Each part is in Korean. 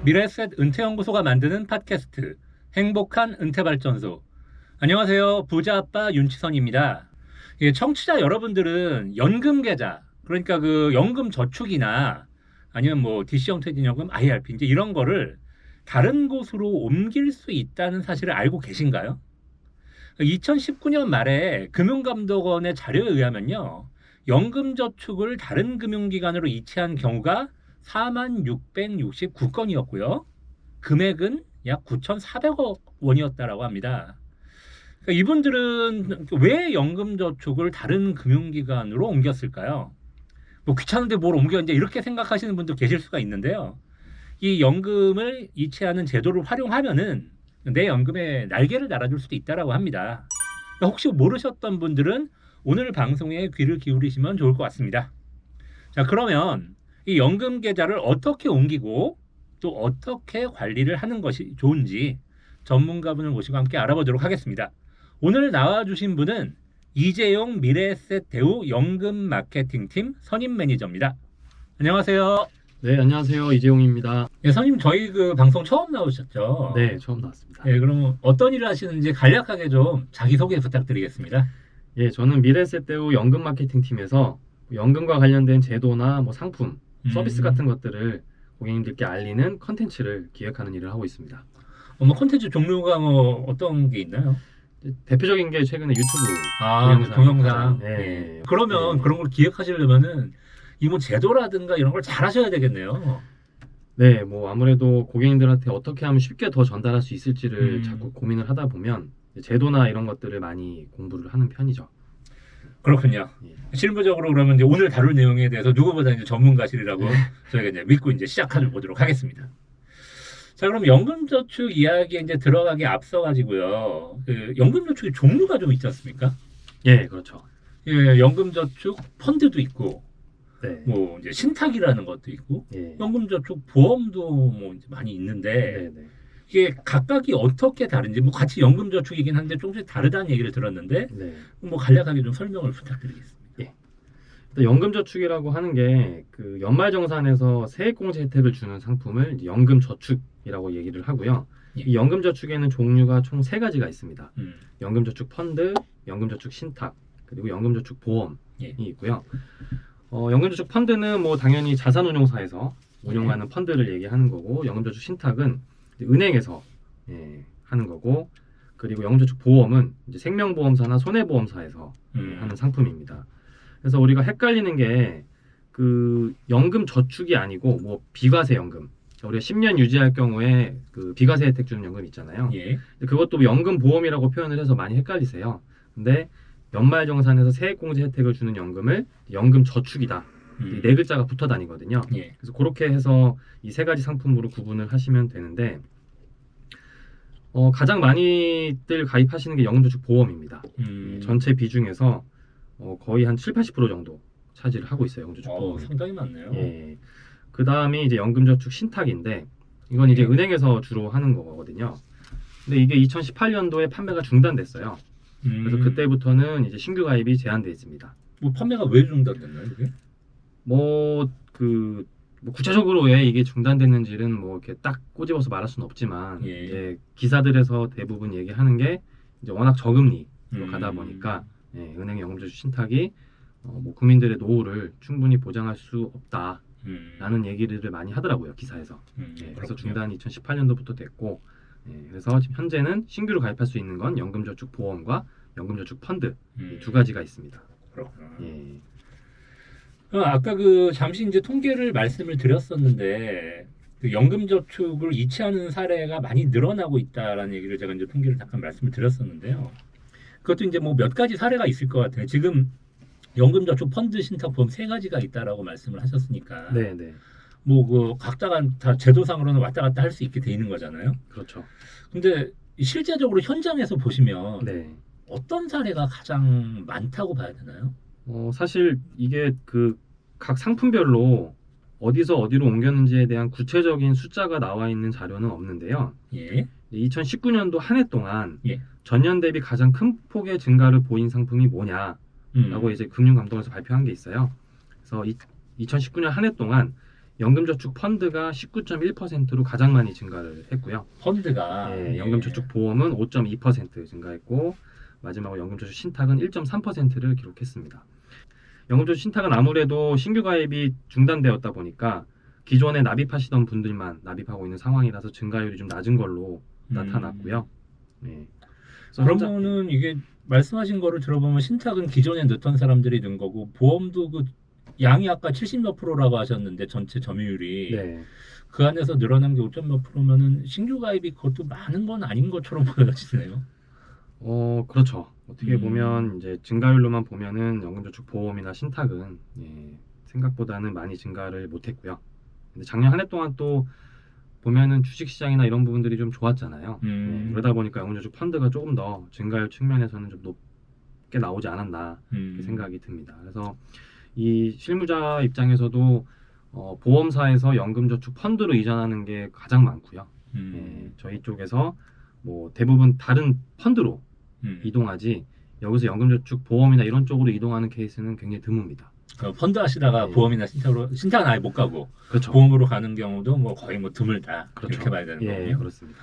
미래에셋 은퇴연구소가 만드는 팟캐스트 행복한 은퇴발전소. 안녕하세요. 부자아빠 윤치선입니다. 청취자 여러분들은 연금계좌, 그러니까 그 연금저축이나 아니면 뭐 DC형 퇴직연금, IRP 이제 이런 거를 다른 곳으로 옮길 수 있다는 사실을 알고 계신가요? 2019년 말에 금융감독원의 자료에 의하면요, 연금저축을 다른 금융기관으로 이체한 경우가 4669건이었고요. 금액은 약 9,400억 원이었다라고 합니다. 그러니까 이분들은 왜 연금저축을 다른 금융기관으로 옮겼을까요? 뭐 귀찮은데 뭘 옮겨 이제 이렇게 생각하시는 분도 계실 수가 있는데요. 이 연금을 이체하는 제도를 활용하면은 내 연금에 날개를 달아줄 수도 있다라고 합니다. 그러니까 혹시 모르셨던 분들은 오늘 방송에 귀를 기울이시면 좋을 것 같습니다. 자, 그러면 이 연금 계좌를 어떻게 옮기고 또 어떻게 관리를 하는 것이 좋은지 전문가분을 모시고 함께 알아보도록 하겠습니다. 오늘 나와주신 분은 이재용 미래에셋 대우 연금 마케팅팀 선임 매니저입니다. 안녕하세요. 네, 안녕하세요. 이재용입니다. 예, 선임 저희 그 방송 처음 나오셨죠? 네, 처음 나왔습니다. 예, 그럼 어떤 일을 하시는지 간략하게 좀 자기소개 부탁드리겠습니다. 예, 저는 미래에셋 대우 연금 마케팅 팀에서 연금과 관련된 제도나 뭐 상품, 서비스 같은 것들을 고객님들께 알리는 컨텐츠를 기획하는 일을 하고 있습니다. 뭐 콘텐츠 종류가 뭐 어떤 게 있나요? 대표적인 게 최근에 유튜브 동영상. 네. 예. 그러면 네. 그런 걸 기획하시려면은 이 뭐 제도라든가 이런 걸 잘 하셔야 되겠네요. 네, 뭐 아무래도 고객님들한테 어떻게 하면 쉽게 더 전달할 수 있을지를 자꾸 고민을 하다 보면 제도나 이런 것들을 많이 공부를 하는 편이죠. 그렇군요. 예. 실무적으로 그러면 이제 오늘 다룰 내용에 대해서 누구보다 이제 전문가시라고 저희가 이제 믿고 이제 시작해 보도록 하겠습니다. 자, 그럼 연금저축 이야기에 이제 들어가기 앞서 가지고요. 그 연금저축의 종류가 좀 있지 않습니까? 예, 그렇죠. 예, 연금저축 펀드도 있고, 네. 뭐 이제 신탁이라는 것도 있고, 예. 연금저축 보험도 뭐 이제 많이 있는데 네, 네. 이게 각각이 어떻게 다른지 뭐 같이 연금저축이긴 한데 조금씩 다르다는 얘기를 들었는데 네. 뭐 간략하게 좀 설명을 부탁드리겠습니다. 또 연금저축이라고 하는 게 그 연말정산에서 세액공제 혜택을 주는 상품을 이제 연금저축이라고 얘기를 하고요. 예. 이 연금저축에는 종류가 총 세 가지가 있습니다. 음. 연금저축 펀드, 연금저축 신탁, 그리고 연금저축 보험이 예. 있고요. 연금저축 펀드는 뭐 당연히 자산운용사에서 운용하는 펀드를 얘기하는 거고, 연금저축 신탁은 이제 은행에서 하는 거고, 그리고 연금저축 보험은 이제 생명보험사나 손해보험사에서 하는 상품입니다. 그래서 우리가 헷갈리는 게 그 연금 저축이 아니고 뭐 비과세 연금, 우리가 10년 유지할 경우에 그 비과세 혜택 주는 연금 있잖아요. 예. 그것도 연금 보험이라고 표현을 해서 많이 헷갈리세요. 근데 연말정산에서 세액공제 혜택을 주는 연금을 연금 저축이다. 이 네 글자가 붙어 다니거든요. 예. 그래서 그렇게 해서 이 세 가지 상품으로 구분을 하시면 되는데, 가장 많이들 가입하시는 게 연금저축 보험입니다. 전체 비중에서 거의 한 7~80% 정도 차지를 하고 있어요. 연금저축 보험. 상당히 많네요. 예. 그 다음이 이제 연금저축 신탁인데, 이건 이제 은행에서 주로 하는 거거든요. 근데 이게 2018년도에 판매가 중단됐어요. 그래서 그때부터는 이제 신규 가입이 제한돼 있습니다. 뭐 판매가 왜 중단됐나요, 이게? 뭐 구체적으로 왜 이게 중단됐는지는 뭐 이렇게 딱 꼬집어서 말할 수는 없지만, 예. 이제 기사들에서 대부분 얘기하는 게 이제 워낙 저금리로 가다 보니까 은행 연금저축 신탁이 뭐 국민들의 노후를 충분히 보장할 수 없다라는 얘기를 많이 하더라고요, 기사에서. 그래서 중단이 2018년도부터 됐고, 그래서 지금 현재는 신규로 가입할 수 있는 건 연금저축 보험과 연금저축 펀드 이 두 가지가 있습니다. 그렇구나. 예. 아까 그 잠시 이제 통계를 말씀을 드렸었는데 그 연금저축을 이체하는 사례가 많이 늘어나고 있다라는 얘기를 제가 이제 통계를 잠깐 말씀을 드렸었는데요. 그것도 이제 뭐 몇 가지 사례가 있을 것 같아요. 지금 연금저축 펀드 신탁 보험 세 가지가 있다라고 말씀을 하셨으니까. 네. 뭐 그 각자가 다 제도상으로는 왔다 갔다 할 수 있게 돼 있는 거잖아요. 그렇죠. 근데 실제적으로 현장에서 보시면 네. 어떤 사례가 가장 많다고 봐야 되나요? 사실 이게 그 각 상품별로 어디서 어디로 옮겼는지에 대한 구체적인 숫자가 나와 있는 자료는 없는데요. 예. 2019년도 한 해 동안 예. 전년 대비 가장 큰 폭의 증가를 보인 상품이 뭐냐라고 이제 금융감독원에서 발표한 게 있어요. 그래서 2019년 한 해 동안 연금저축 펀드가 19.1%로 가장 많이 증가를 했고요. 펀드가 예, 연금저축 보험은 5.2% 증가했고 마지막으로 연금저축 신탁은 1.3%를 기록했습니다. 연금저축 신탁은 아무래도 신규 가입이 중단되었다 보니까 기존에 납입하시던 분들만 납입하고 있는 상황이라서 증가율이 좀 낮은 걸로 나타났고요. 예. 그래서 그러면은 이게 말씀하신 거를 들어보면 신탁은 기존에 넣던 사람들이 넣은 거고 보험도 그 양이 아까 70 몇 프로라고 하셨는데 전체 점유율이 네. 그 안에서 늘어난 게 5점 몇 프로면은 신규 가입이 그것도 많은 건 아닌 것처럼 보여지네요. 그렇죠. 어떻게 음. 보면 이제 증가율로만 보면은 연금저축 보험이나 신탁은 예, 생각보다는 많이 증가를 못했고요. 근데 작년 한 해 동안 또 보면은 주식시장이나 이런 부분들이 좀 좋았잖아요. 예, 그러다 보니까 연금저축 펀드가 조금 더 증가율 측면에서는 좀 높게 나오지 않았나 이렇게 생각이 듭니다. 그래서 이 실무자 입장에서도 보험사에서 연금저축 펀드로 이전하는 게 가장 많고요. 예, 저희 쪽에서 뭐 대부분 다른 펀드로 이동하지 여기서 연금저축 보험이나 이런 쪽으로 이동하는 케이스는 굉장히 드뭅니다. 펀드 하시다가 네. 보험이나 신탁은 아예 못 가고 그렇죠. 보험으로 가는 경우도 뭐 거의 뭐 드물다 그렇죠. 이렇게 봐야 되는 예, 거군요. 그렇습니다.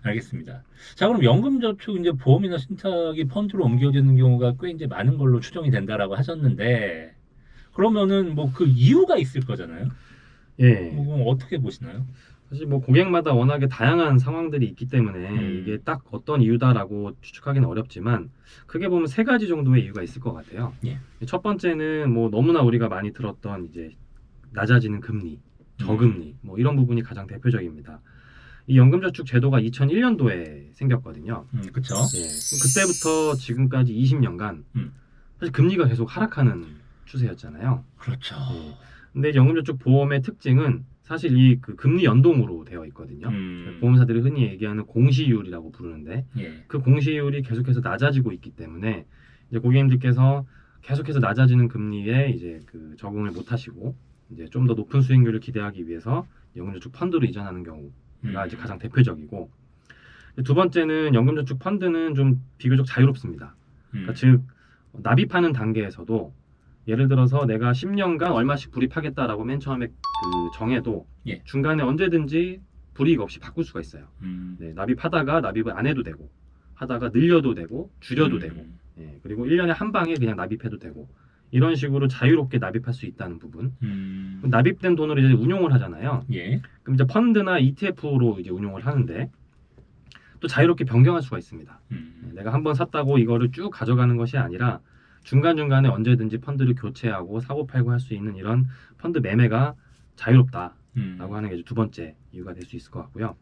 알겠습니다. 자, 그럼 연금저축 이제 보험이나 신탁이 펀드로 옮겨지는 경우가 꽤 이제 많은 걸로 추정이 된다라고 하셨는데 그러면은 뭐 그 이유가 있을 거잖아요. 예. 그럼 어떻게 보시나요? 사실 뭐 고객마다 워낙에 다양한 상황들이 있기 때문에 이게 딱 어떤 이유다라고 추측하기는 어렵지만 크게 보면 세 가지 정도의 이유가 있을 것 같아요. 예. 첫 번째는 뭐 너무나 우리가 많이 들었던 이제 낮아지는 금리, 저금리 뭐 이런 부분이 가장 대표적입니다. 이 연금저축 제도가 2001년도에 생겼거든요. 그렇죠. 예. 그때부터 지금까지 20년간 사실 금리가 계속 하락하는 추세였잖아요. 그렇죠. 예. 근데 연금저축 보험의 특징은 사실 이 그 금리 연동으로 되어 있거든요. 보험사들이 흔히 얘기하는 공시율이라고 부르는데 예. 그 공시율이 계속해서 낮아지고 있기 때문에 이제 고객님들께서 계속해서 낮아지는 금리에 이제 그 적응을 못 하시고 이제 좀 더 높은 수익률을 기대하기 위해서 연금저축 펀드로 이전하는 경우가 이제 가장 대표적이고 두 번째는 연금저축 펀드는 좀 비교적 자유롭습니다. 그러니까 즉 납입하는 단계에서도 예를 들어서 내가 10년간 얼마씩 불입하겠다라고 맨 처음에 그 정해도 예. 중간에 언제든지 불이익 없이 바꿀 수가 있어요. 네, 납입하다가 납입을 안 해도 되고 하다가 늘려도 되고 줄여도 되고 예, 그리고 1년에 한 방에 그냥 납입해도 되고 이런 식으로 자유롭게 납입할 수 있다는 부분. 납입된 돈으로 이제 운용을 하잖아요. 예. 그럼 이제 펀드나 ETF로 이제 운용을 하는데 또 자유롭게 변경할 수가 있습니다. 내가 한번 샀다고 이거를 쭉 가져가는 것이 아니라 중간중간에 언제든지 펀드를 교체하고 사고 팔고 할 수 있는 이런 펀드 매매가 자유롭다라고 하는 게 이제 두 번째 이유가 될 수 있을 것 같고요.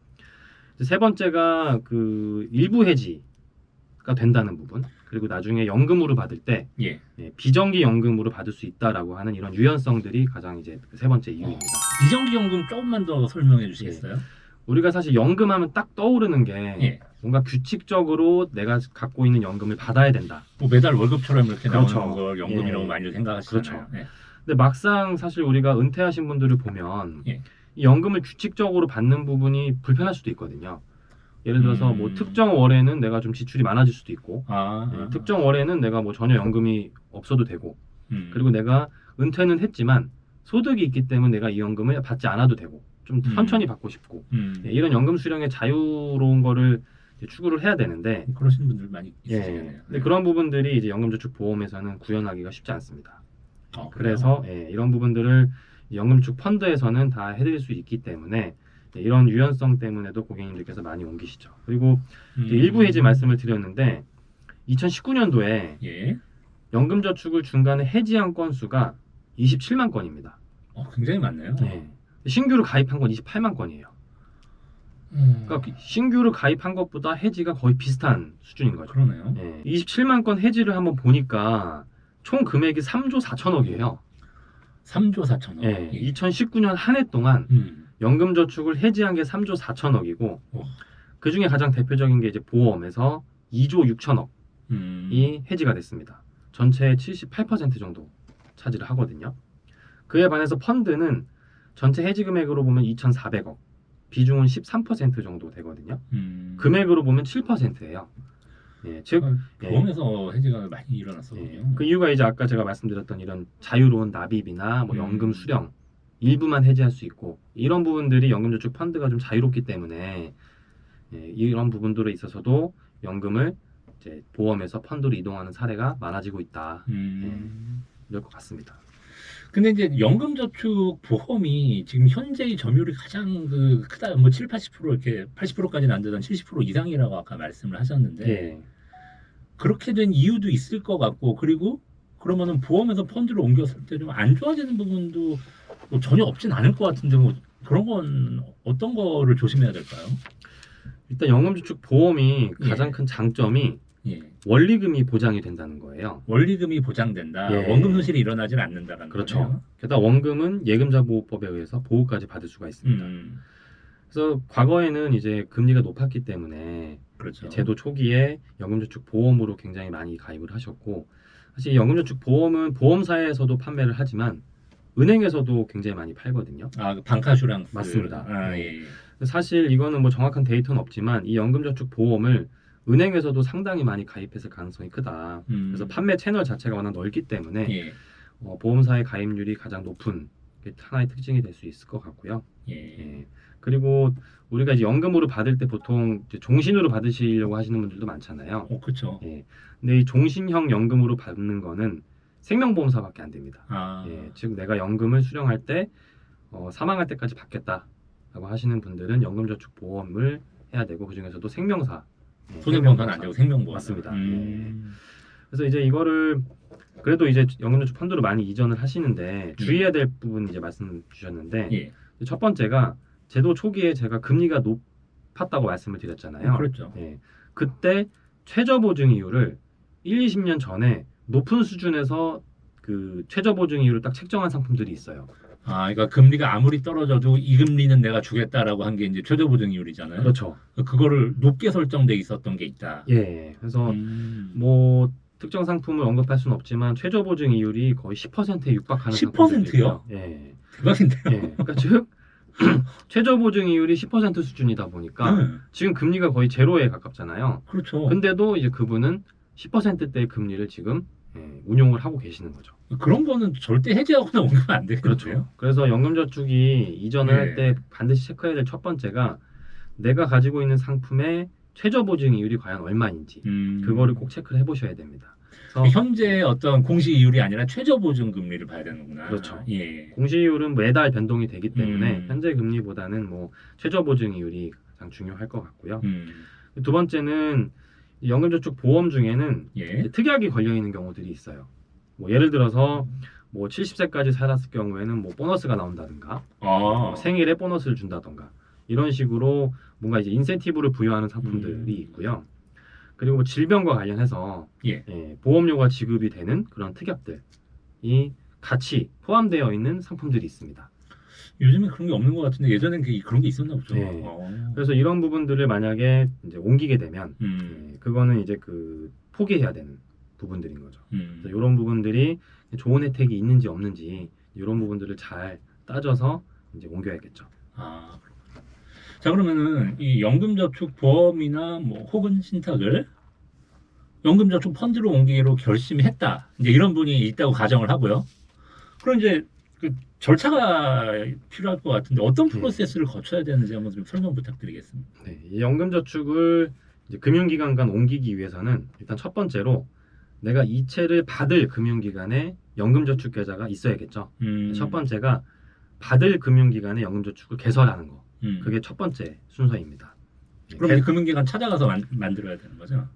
세 번째가 그 일부 해지가 된다는 부분 그리고 나중에 연금으로 받을 때 예. 비정기 연금으로 받을 수 있다라고 하는 이런 유연성들이 가장 이제 세 번째 이유입니다. 비정기연금 조금만 더 설명해 주시겠어요? 우리가 사실 연금하면 딱 떠오르는 게 예. 뭔가 규칙적으로 내가 갖고 있는 연금을 받아야 된다. 뭐 매달 월급처럼 이렇게 그렇죠. 나오는 걸 연금이라고 예. 많이 생각하시잖아요. 그렇죠. 예. 근데 막상 사실 우리가 은퇴하신 분들을 보면 예. 이 연금을 규칙적으로 받는 부분이 불편할 수도 있거든요. 예를 들어서 뭐 특정 월에는 내가 좀 지출이 많아질 수도 있고 특정 월에는 내가 뭐 전혀 연금이 없어도 되고 그리고 내가 은퇴는 했지만 소득이 있기 때문에 내가 이 연금을 받지 않아도 되고 좀 천천히 받고 싶고 이런 연금 수령의 자유로운 거를 이제 추구를 해야 되는데 그러시는 분들 많이 있으시잖아요. 근데 그런 부분들이 이제 연금저축 보험에서는 구현하기가 쉽지 않습니다. 그래서 그래서 이런 부분들을 연금저축 펀드에서는 다 해드릴 수 있기 때문에 이런 유연성 때문에도 고객님들께서 많이 옮기시죠. 그리고 이제 일부 해지 말씀을 드렸는데 2019년도에 예. 연금저축을 중간에 해지한 건수가 27만 건입니다. 굉장히 많네요. 신규로 가입한 건 28만 건이에요. 그러니까 신규로 가입한 것보다 해지가 거의 비슷한 수준인 거죠. 그러네요. 27만 건 해지를 한번 보니까 총 금액이 3조 4천억이에요. 3조 4천억. 2019년 한 해 동안 연금저축을 해지한 게 3조 4천억이고 그 중에 가장 대표적인 게 이제 보험에서 2조 6천억이 해지가 됐습니다. 전체의 78% 정도 차지를 하거든요. 그에 반해서 펀드는 전체 해지 금액으로 보면 2,400억, 비중은 13% 정도 되거든요. 금액으로 보면 7%예요. 즉 보험에서 해지가 많이 일어났었군요. 그 이유가 이제 아까 제가 말씀드렸던 이런 자유로운 납입이나 뭐 연금 수령 일부만 해지할 수 있고 이런 부분들이 연금저축 펀드가 좀 자유롭기 때문에 이런 부분들에 있어서도 연금을 이제 보험에서 펀드로 이동하는 사례가 많아지고 있다. 이럴 것 같습니다. 근데 이제 연금저축 보험이 지금 현재의 점유율이 가장 크다, 뭐 7, 80% 이렇게 80%까지는 안 되던 70% 이상이라고 아까 말씀을 하셨는데 예. 그렇게 된 이유도 있을 것 같고, 그리고 그러면은 보험에서 펀드로 옮겼을 때 좀 안 좋아지는 부분도 뭐 전혀 없진 않을 것 같은데 뭐 그런 건 어떤 거를 조심해야 될까요? 일단 연금저축 보험이 예. 가장 큰 장점이 예. 원리금이 보장이 된다는 거예요. 원리금이 보장된다. 예. 원금 손실이 일어나질 않는다라는 그렇죠. 거네요. 게다가 원금은 예금자보호법에 의해서 보호까지 받을 수가 있습니다. 그래서 과거에는 이제 금리가 높았기 때문에 그렇죠. 제도 초기에 연금저축 보험으로 굉장히 많이 가입을 하셨고, 사실 연금저축 보험은 보험사에서도 판매를 하지만 은행에서도 굉장히 많이 팔거든요. 아, 그 방카슈랑스. 맞습니다. 아, 예. 사실 이거는 뭐 정확한 데이터는 없지만 이 연금저축 보험을 은행에서도 상당히 많이 가입했을 가능성이 크다. 그래서 판매 채널 자체가 워낙 넓기 때문에 예. 보험사의 가입률이 가장 높은 게 하나의 특징이 될 수 있을 것 같고요. 예. 예. 그리고 우리가 이제 연금으로 받을 때 보통 이제 종신으로 받으시려고 하시는 분들도 많잖아요. 그렇죠. 예. 근데 이 종신형 연금으로 받는 거는 생명보험사밖에 안 됩니다. 아. 예. 즉 내가 연금을 수령할 때 사망할 때까지 받겠다라고 하시는 분들은 연금저축보험을 해야 되고, 그 중에서도 생명사. 손해보험은 안 되고 생명보험. 맞습니다. 그래서 이제 이거를 그래도 이제 연금저축 펀드로 많이 이전을 하시는데 주의해야 될 부분 이제 말씀 주셨는데, 예. 첫 번째가 제도 초기에 제가 금리가 높았다고 말씀을 드렸잖아요. 그렇죠. 예. 그때 최저 보증 이율을 1, 20년 전에 높은 수준에서 그 최저 보증 이율을 딱 책정한 상품들이 있어요. 아, 그러니까 금리가 아무리 떨어져도 이 금리는 내가 주겠다라고 한 게 이제 최저 보증이율이잖아요. 그렇죠. 그거를 높게 설정돼 있었던 게 있다. 예. 그래서 뭐 특정 상품을 언급할 수는 없지만 최저 보증 이율이 거의 10%에 육박하는 10%요? 예. 대박인데요. 예. 그러니까 즉 최저 보증 이율이 10% 수준이다 보니까 지금 금리가 거의 제로에 가깝잖아요. 그렇죠. 근데도 이제 그분은 10%대의 금리를 지금 운용을 하고 계시는 거죠. 그런 거는 절대 해지하거나 옮기면 안 되겠네요. 그렇죠. 그래서 연금저축이 이전을 네. 할 때 반드시 체크해야 될 첫 번째가 내가 가지고 있는 상품의 최저 보증 이율이 과연 얼마인지 그거를 꼭 체크를 해보셔야 됩니다. 그래서 현재 어떤 공시 이율이 아니라 최저 보증 금리를 봐야 되는구나. 그렇죠. 예. 공시이율은 매달 변동이 되기 때문에 현재 금리보다는 뭐 최저 보증 이율이 가장 중요할 것 같고요. 두 번째는 연금저축 보험 중에는 예. 특약이 걸려 있는 경우들이 있어요. 뭐 예를 들어서 뭐 70세까지 살았을 경우에는 뭐 보너스가 나온다든가, 생일에 보너스를 준다든가 이런 식으로 뭔가 이제 인센티브를 부여하는 상품들이 있고요. 그리고 뭐 질병과 관련해서 보험료가 지급이 되는 그런 특약들이 같이 포함되어 있는 상품들이 있습니다. 요즘에 그런 게 없는 것 같은데 예전엔 그런 게 있었나 보죠. 네. 그래서 이런 부분들을 만약에 이제 옮기게 되면 그거는 이제 그 포기해야 되는 부분들인 거죠. 그래서 이런 부분들이 좋은 혜택이 있는지 없는지 이런 부분들을 잘 따져서 이제 옮겨야겠죠. 아, 그렇구나. 자, 그러면은 이 연금저축 보험이나 뭐 혹은 신탁을 연금저축 펀드로 옮기기로 결심했다. 이제 이런 분이 있다고 가정을 하고요. 그럼 이제 그 절차가 필요할 것 같은데 어떤 프로세스를 거쳐야 되는지 한번 좀 설명 부탁드리겠습니다. 네, 이 연금저축을 이제 금융기관 간 옮기기 위해서는 일단 첫 번째로 내가 이체를 받을 금융기관에 연금저축 계좌가 있어야겠죠. 첫 번째가 받을 금융기관에 연금저축을 개설하는 거. 그게 첫 번째 순서입니다. 그럼 이제 금융기관 찾아가서 만들어야 되는 거죠?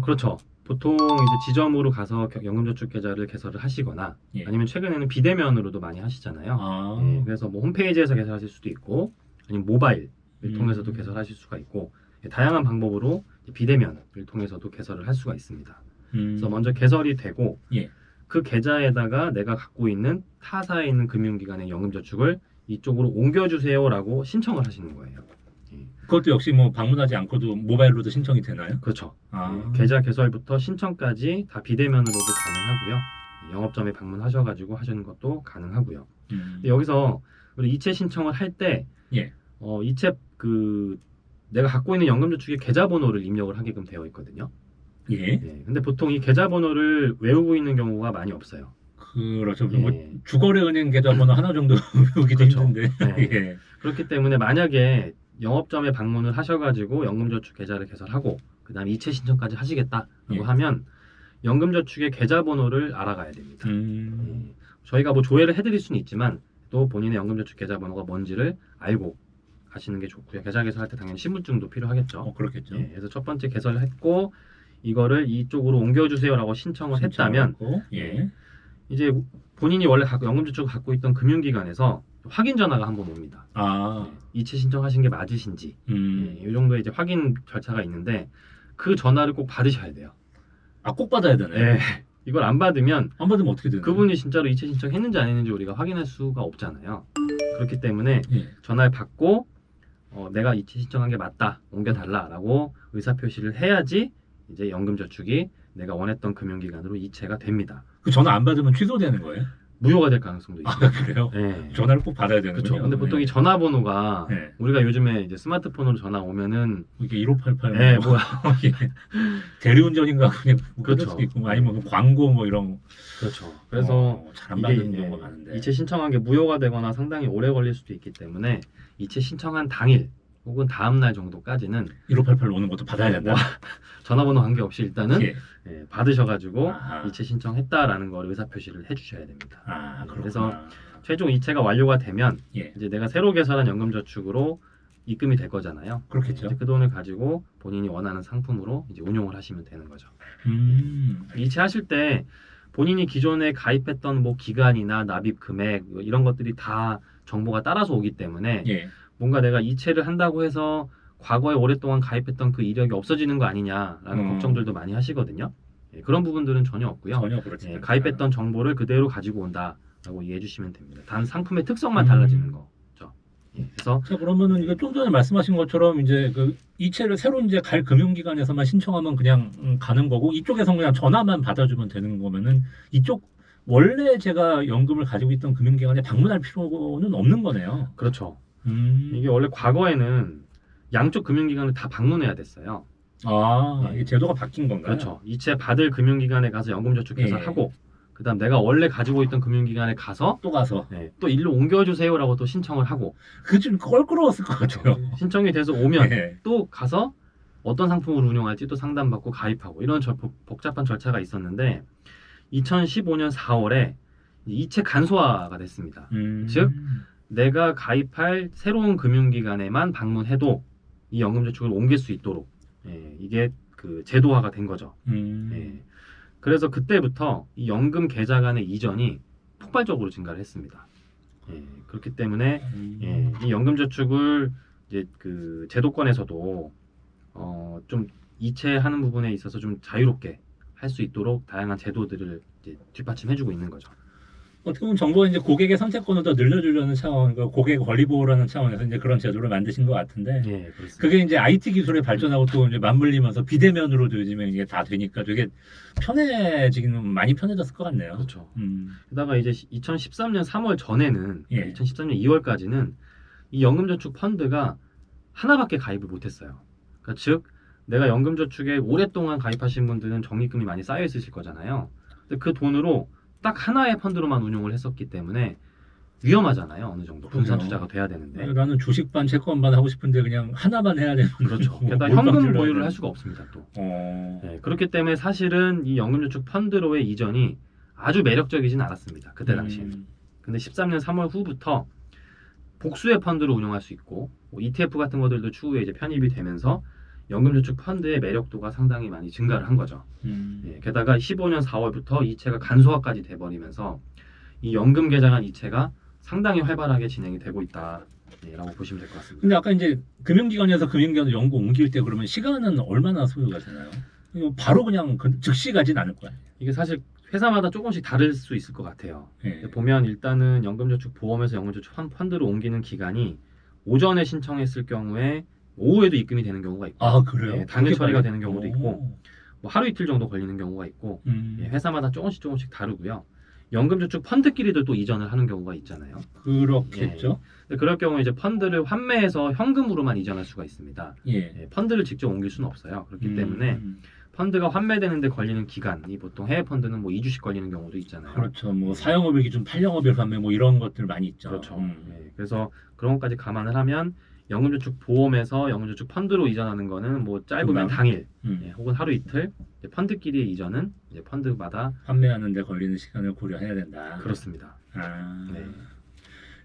그렇죠. 보통 이제 지점으로 가서 연금저축 계좌를 개설을 하시거나 아니면 최근에는 비대면으로도 많이 하시잖아요. 그래서 뭐 홈페이지에서 개설하실 수도 있고 아니면 모바일을 통해서도 개설하실 수가 있고 다양한 방법으로 비대면을 통해서도 개설을 할 수가 있습니다. 그래서 먼저 개설이 되고 그 계좌에다가 내가 갖고 있는 타사에 있는 금융기관의 연금저축을 이쪽으로 옮겨주세요라고 신청을 하시는 거예요. 그것도 역시 뭐 방문하지 않고도 모바일로도 신청이 되나요? 그렇죠. 계좌 개설부터 신청까지 다 비대면으로도 가능하고요. 영업점에 방문하셔가지고 하시는 것도 가능하고요. 여기서 우리 이체 신청을 할 때 이체 내가 갖고 있는 연금저축의 계좌번호를 입력을 하게끔 되어 있거든요. 근데 보통 이 계좌번호를 외우고 있는 경우가 많이 없어요. 그렇죠. 예. 뭐 주거래 은행 계좌번호 하나 정도 외우기도 그렇죠. 힘든데. 네. 예. 그렇기 때문에 만약에 영업점에 방문을 하셔가지고 연금저축 계좌를 개설하고 그다음에 이체 신청까지 하시겠다라고 예. 하면 연금저축의 계좌번호를 알아가야 됩니다. 음. 저희가 뭐 조회를 해드릴 수는 있지만 또 본인의 연금저축 계좌번호가 뭔지를 알고 가시는 게 좋고요. 계좌 개설할 때 당연히 신분증도 필요하겠죠. 그렇겠죠. 예, 그래서 첫 번째 개설을 했고 이거를 이쪽으로 옮겨주세요라고 신청을 했다면 신청하고, 예. 이제 본인이 원래 연금저축을 갖고 있던 금융기관에서 확인 전화가 한번 옵니다. 아. 이체 신청하신 게 맞으신지 이 정도의 이제 확인 절차가 있는데 그 전화를 꼭 받으셔야 돼요. 꼭 받아야 되네. 예. 이걸 안 받으면 안 받으면 어떻게 되나요? 그분이 진짜로 이체 신청했는지 안 했는지 우리가 확인할 수가 없잖아요. 그렇기 때문에 예. 전화를 받고 내가 이체 신청한 게 맞다, 옮겨달라라고 의사표시를 해야지 이제 연금저축이 내가 원했던 금융기관으로 이체가 됩니다. 그 전화 안 받으면 취소되는 거예요? 무효가 될 가능성도 있어요. 그래요? 예. 전화를 꼭 받아야 되는군요. 그렇죠. 근데 보통 이 전화번호가 예. 우리가 요즘에 이제 스마트폰으로 전화 오면은 이게 1588 예, 뭐 뭐 대리운전인가 그냥 그렇죠. 그럴 수도 있고, 아니면 뭐 광고 뭐 이런. 그렇죠. 그래서 잘 안 이게 받는 경우가 많은데. 이체 신청한 게 무효가 되거나 상당히 오래 걸릴 수도 있기 때문에 이체 신청한 당일 혹은 다음 날 정도까지는 1588 오는 것도 받아야 된다. 전화번호 관계없이 일단은 예. 받으셔가지고 아하. 이체 신청했다라는 걸 의사표시를 해주셔야 됩니다. 그렇구나. 그래서 최종 이체가 완료가 되면 예. 이제 내가 새로 개설한 연금저축으로 입금이 될 거잖아요. 그렇겠죠. 이제 그 돈을 가지고 본인이 원하는 상품으로 이제 운용을 하시면 되는 거죠. 음. 이체하실 때 본인이 기존에 가입했던 뭐 기간이나 납입 금액 이런 것들이 다 정보가 따라서 오기 때문에 예. 뭔가 내가 이체를 한다고 해서 과거에 오랫동안 가입했던 그 이력이 없어지는 거 아니냐라는 걱정들도 많이 하시거든요. 그런 부분들은 전혀 없고요. 전혀 그렇지 않다. 가입했던 정보를 그대로 가지고 온다라고 이해해 주시면 됩니다. 단 상품의 특성만 달라지는 거죠. 그래서 자, 그러면은 이게 좀 전에 말씀하신 것처럼 이제 그 이체를 새로 이제 갈 금융기관에서만 신청하면 그냥 가는 거고, 이쪽에서 그냥 전화만 받아주면 되는 거면은 이쪽 원래 제가 연금을 가지고 있던 금융기관에 방문할 필요는 없는 거네요. 그렇죠. 이게 원래 과거에는 양쪽 금융기관을 다 방문해야 됐어요. 이게 제도가 바뀐 건가요? 그렇죠. 이체 받을 금융기관에 가서 연금저축 개설하고 그다음 내가 원래 가지고 있던 금융기관에 가서 또 가서 또 일로 옮겨주세요라고 또 신청을 하고 그 좀 껄끄러웠을 것 같아요. 신청이 돼서 오면 예. 또 가서 어떤 상품을 운용할지 또 상담받고 가입하고 이런 복잡한 절차가 있었는데 2015년 4월에 이체 간소화가 됐습니다. 즉 내가 가입할 새로운 금융기관에만 방문해도 이 연금저축을 옮길 수 있도록 이게 그 제도화가 된 거죠. 그래서 그때부터 이 연금 계좌 간의 이전이 폭발적으로 증가를 했습니다. 그렇기 때문에 이 연금저축을 이제 그 제도권에서도 좀 이체하는 부분에 있어서 좀 자유롭게 할 수 있도록 다양한 제도들을 이제 뒷받침해주고 있는 거죠. 어떻게 보면 정부가 이제 고객의 선택권을 더 늘려주려는 차원, 그 고객 권리 보호라는 차원에서 이제 그런 제도를 만드신 것 같은데, 그렇습니다. 그게 이제 IT 기술의 발전하고 또 이제 맞물리면서 비대면으로도 요즘에 이게 다 되니까 되게 편해지기는 많이 편해졌을 것 같네요. 그렇죠. 게다가 이제 2013년 3월 전에는 2013년 2월까지는 이 연금저축 펀드가 하나밖에 가입을 못했어요. 그러니까 즉 내가 연금저축에 오랫동안 가입하신 분들은 적립금이 많이 쌓여 있으실 거잖아요. 근데 그 돈으로 딱 하나의 펀드로만 운용을 했었기 때문에 위험하잖아요. 어느 정도 분산 투자가 돼야 되는데. 나는 주식반 채권반 하고 싶은데 그냥 하나만 해야 되는. 그렇죠. 게다가 현금 보유를 할 수가 없습니다. 또. 그렇기 때문에 사실은 이 연금저축 펀드로의 이전이 아주 매력적이진 않았습니다. 그때 당시에는. 근데 13년 3월 후부터 복수의 펀드로 운용할 수 있고 ETF 같은 것들도 추후에 이제 편입이 되면서 연금저축 펀드의 매력도가 상당히 많이 증가를 한 거죠. 게다가 15년 4월부터 이체가 간소화까지 돼버리면서 이 연금 계좌 간 이체가 상당히 활발하게 진행이 되고 있다라고 보시면 될 것 같습니다. 근데 아까 이제 금융기관에서 금융기관으로 연금 옮길 때 그러면 시간은 얼마나 소요가 되나요? 바로 그냥 즉시 가진 않을 거예요. 이게 사실 회사마다 조금씩 다를 수 있을 것 같아요. 보면 일단은 연금저축 보험에서 연금저축 펀드로 옮기는 기간이 오전에 신청했을 경우에 오후에도 입금이 되는 경우가 있고, 그래요? 당일 처리가 되는 경우도 있고, 뭐 하루 이틀 정도 걸리는 경우가 있고, 회사마다 조금씩 다르고요. 연금저축 펀드끼리도 또 이전을 하는 경우가 있잖아요. 그렇겠죠. 그럴 경우에 이제 펀드를 환매해서 현금으로만 이전할 수가 있습니다. 펀드를 직접 옮길 수는 없어요. 그렇기 때문에 펀드가 환매되는데 걸리는 기간이 보통 해외 펀드는 뭐 2주씩 걸리는 경우도 있잖아요. 그렇죠. 뭐 사용업일 기준 8영업일 판매 뭐 이런 것들 많이 있죠. 그렇죠. 예, 그래서 그런 것까지 감안을 하면 연금저축 보험에서 연금저축 펀드로 이전하는 거는 뭐 짧으면 금방. 당일 음. 예, 혹은 하루 이틀. 이제 펀드끼리의 이전은 이제 펀드마다 판매하는데 걸리는 시간을 고려해야 된다. 그렇습니다. 아. 네.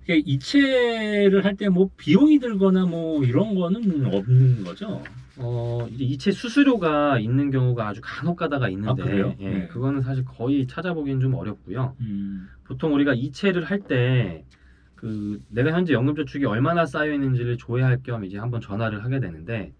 이게 이체를 할 때 뭐 비용이 들거나 뭐 이런 거는 없는 거죠. 이제 이체 수수료가 있는 경우가 아주 간혹 가다가 있는데 아, 그래요? 예, 네. 그거는 사실 거의 찾아보기는 좀 어렵고요. 음. 보통 우리가 이체를 할 때 그 내가 현재 연금저축이 얼마나 쌓여 있는지를 조회할 겸 이제 한번 전화를 하게 되는데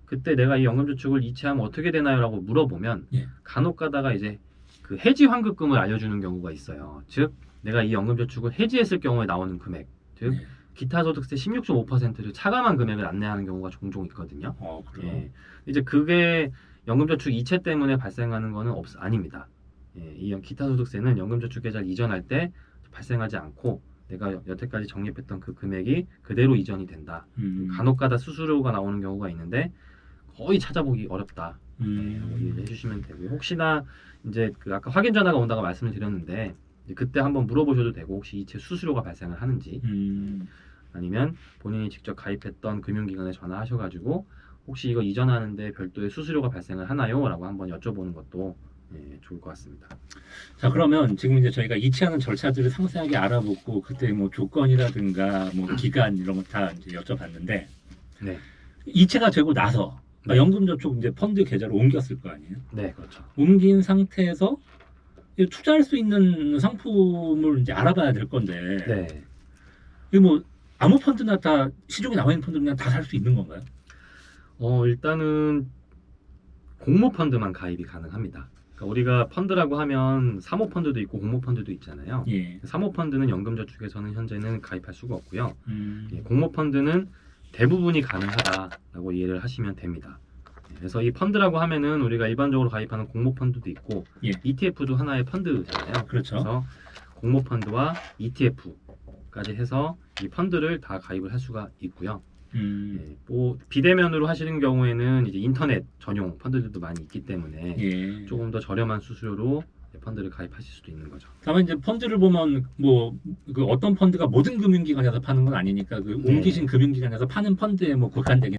그때 내가 이 연금저축을 이체하면 어떻게 되나요라고 물어보면 예. 간혹 가다가 이제 그 해지 환급금을 알려주는 경우가 있어요. 즉 내가 이 연금저축을 해지했을 경우에 나오는 금액, 즉 네. 기타 소득세 16.5%를 차감한 금액을 안내하는 경우가 종종 있거든요. 그래요. 예. 이제 그게 연금저축 이체 때문에 발생하는 거는 아닙니다. 예, 이 기타 소득세는 연금저축 계좌를 이전할 때 발생하지 않고 내가 여태까지 적립했던 그 금액이 그대로 이전이 된다. 간혹가다 수수료가 나오는 경우가 있는데 거의 찾아보기 어렵다. 라고 이해해 주시면 되고요. 혹시나 이제 그 아까 확인 전화가 온다고 말씀을 드렸는데 이제 그때 한번 물어보셔도 되고 혹시 이체 수수료가 발생을 하는지 아니면 본인이 직접 가입했던 금융기관에 전화하셔가지고 혹시 이거 이전하는데 별도의 수수료가 발생을 하나요? 라고 한번 여쭤보는 것도 예, 좋을 것 같습니다. 자, 그러면 지금 이제 저희가 이체하는 절차들을 상세하게 알아보고 그때 뭐 조건이라든가 뭐 기간 이런 거 다 이제 여쭤봤는데 네, 이체가 되고 나서 네. 연금저축 이제 펀드 계좌로 옮겼을 거 아니에요? 네, 그렇죠. 옮긴 상태에서 이 투자할 수 있는 상품을 이제 알아봐야 될 건데 네, 이거 뭐 아무 펀드나 다 시중에 나와 있는 펀드 그냥 다 살 수 있는 건가요? 일단은 공모펀드만 가입이 가능합니다. 그러니까 우리가 펀드라고 하면 사모펀드도 있고 공모펀드도 있잖아요. 예. 사모펀드는 연금저축에서는 현재는 가입할 수가 없고요. 음. 예, 공모펀드는 대부분이 가능하다라고 이해를 하시면 됩니다. 그래서 이 펀드라고 하면은 우리가 일반적으로 가입하는 공모펀드도 있고 예. ETF도 하나의 펀드잖아요. 그렇죠. 그래서 공모펀드와 ETF까지 해서 이 펀드를 다 가입을 할 수가 있고요. 예, 뭐 비대면으로 하시는 경우에는 이제 인터넷 전용 펀드들도 많이 있기 때문에 예. 조금 더 저렴한 수수료로 펀드를 가입하실 수도 있는 거죠. 다만 이제 펀드를 보면 뭐 그 어떤 펀드가 모든 금융기관에서 파는 건 아니니까 그 네. 옮기신 금융기관에서 파는 펀드에 뭐 국한되긴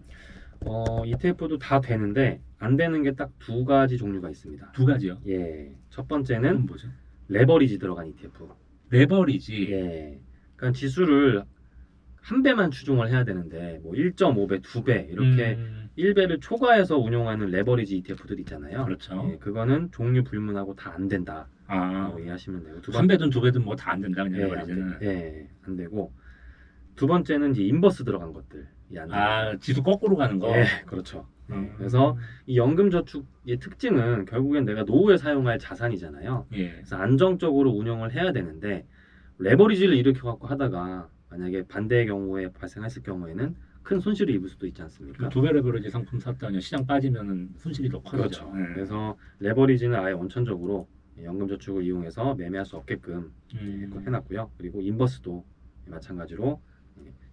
ETF도 다 되는데 안 되는 게 딱 두 가지 종류가 있습니다. 두 가지요. 예, 첫 그건 번째는 뭐죠? 레버리지 들어간 ETF. 레버리지. 예, 그러니까 지수를 한 배만 추종을 해야 되는데 뭐 1.5배, 2배 이렇게 1배를 초과해서 운용하는 레버리지 ETF들 있잖아요. 그렇죠. 예, 그거는 종류 불문하고 다 안 된다. 아, 라고 이해하시면 되고 한 배든 두 배든 뭐 다 안 된다 그냥 예, 레버리지는. 안 되고 두 번째는 이제 인버스 들어간 것들이 안 됩니다. 아, 지수 거꾸로 가는 거. 예, 그렇죠. 그래서 이 연금저축의 특징은 결국엔 내가 노후에 사용할 자산이잖아요. 예. 그래서 안정적으로 운영을 해야 되는데 레버리지를 일으켜갖고 하다가 만약에 반대의 경우에 발생했을 경우에는 큰 손실을 입을 수도 있지 않습니까? 두 배 레버리지 상품 샀다니 시장 빠지면은 손실이 더 커지죠. 그렇죠. 그래서 레버리지는 아예 원천적으로 연금저축을 이용해서 매매할 수 없게끔 해놨고요. 그리고 인버스도 마찬가지로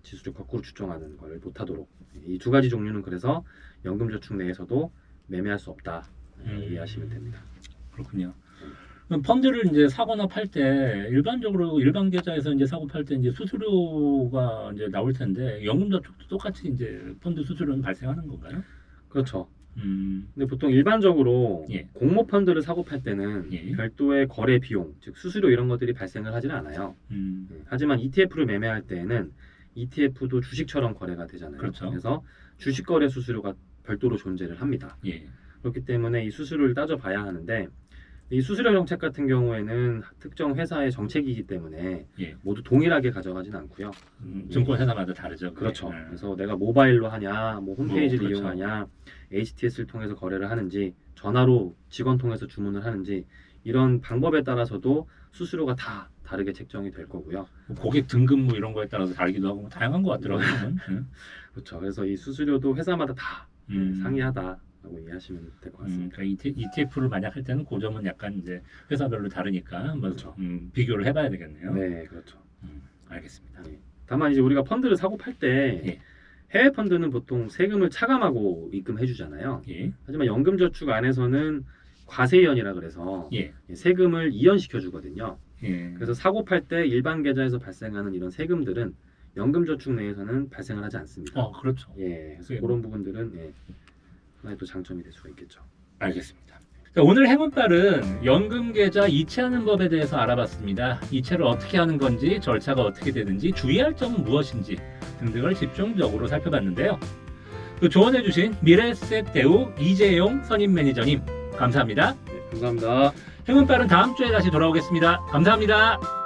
지수를 거꾸로 추정하는 걸 못하도록 이 두 가지 종류는 그래서 연금저축 내에서도 매매할 수 없다 이해하시면 됩니다. 그렇군요. 그럼 펀드를 이제 사거나 팔 때 일반적으로 일반 계좌에서 이제 사고 팔 때 이제 수수료가 이제 나올 텐데 연금저축도 똑같이 이제 펀드 수수료는 발생하는 건가요? 그렇죠. 근데 보통 일반적으로 예. 공모펀드를 사고 팔 때는 예. 별도의 거래 비용, 즉 수수료 이런 것들이 발생을 하지는 않아요. 하지만 ETF를 매매할 때에는 ETF도 주식처럼 거래가 되잖아요. 그렇죠. 그래서 주식 거래 수수료가 별도로 존재를 합니다. 예. 그렇기 때문에 이 수수료를 따져봐야 하는데 이 수수료 정책 같은 경우에는 특정 회사의 정책이기 때문에 예. 모두 동일하게 가져가진 않고요. 증권 회사마다 다르죠. 그게. 그렇죠. 그래서 내가 모바일로 하냐, 뭐 홈페이지를 그렇죠. 이용하냐, HTS를 통해서 거래를 하는지, 전화로 직원 통해서 주문을 하는지 이런 방법에 따라서도 수수료가 다 다르게 책정이 될 거고요. 고객 등급 뭐 이런 거에 따라서 다르기도 하고 뭐 다양한 것 같더라고요. 그렇죠. 그래서 이 수수료도 회사마다 다 상이하다라고 이해하시면 될 것 같습니다. 그러니까 ETF를 만약 할 때는 그 점은 약간 이제 회사별로 다르니까 한번 그렇죠. 비교를 해봐야 되겠네요. 네, 그렇죠. 알겠습니다. 다만 이제 우리가 펀드를 사고 팔 때 예. 해외 펀드는 보통 세금을 차감하고 입금해주잖아요. 예. 하지만 연금저축 안에서는 과세이연이라 그래서 예. 세금을 이연시켜 주거든요. 예. 그래서 사고 팔 때 일반 계좌에서 발생하는 이런 세금들은 연금저축 내에서는 발생을 하지 않습니다. 그렇죠. 예, 그래서 예. 그런 부분들은 하나의 또 장점이 될 수가 있겠죠. 알겠습니다. 자, 오늘 행운빨은 연금계좌 이체하는 법에 대해서 알아봤습니다. 이체를 어떻게 하는 건지, 절차가 어떻게 되는지, 주의할 점은 무엇인지 등등을 집중적으로 살펴봤는데요. 그 조언해주신 미래에셋 대우 이재용 선임 매니저님 감사합니다. 네, 감사합니다. 행운빨은 다음 주에 다시 돌아오겠습니다. 감사합니다.